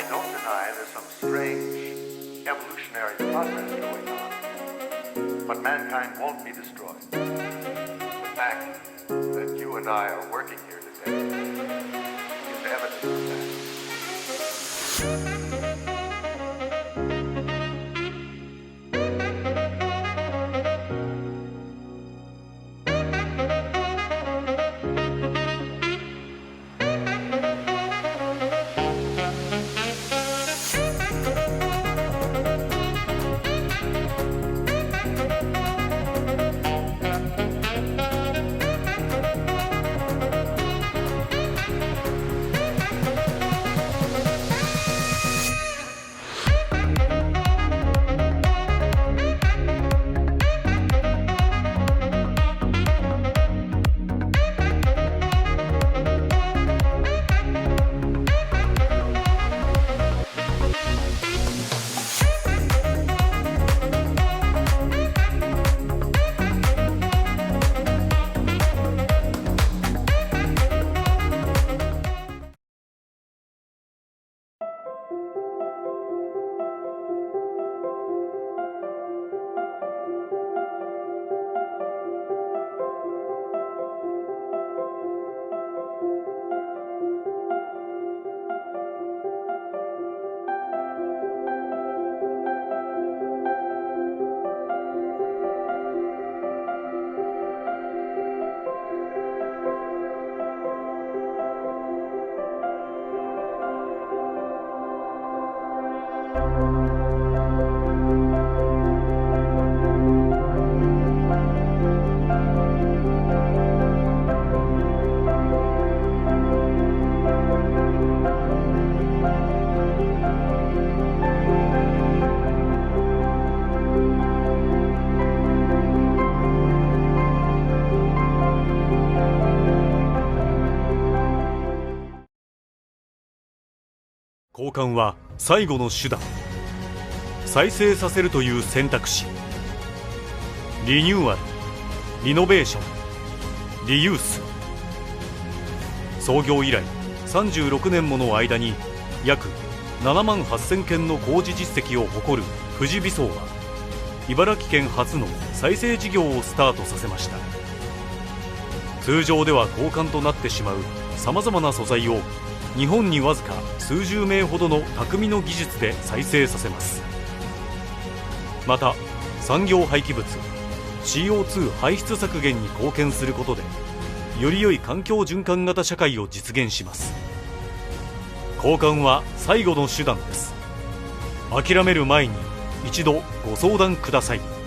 I don't deny there's some strange evolutionary process going on, but mankind won't be destroyed. The fact that you and I are working here today is evidence of that. 交換は最後の手段。再生させるという選択肢。リニューアル、リノベーション、リユース。創業以来36年もの間に約7万8000件の工事実績を誇る富士美装は、茨城県初の再生事業をスタートさせました。通常では交換となってしまうさまざまな素材を日本にわずか数十名ほどの匠の技術で再生させます。また産業廃棄物 CO2 排出削減に貢献することで、より良い環境循環型社会を実現します。交換は最後の手段です。諦める前に一度ご相談ください。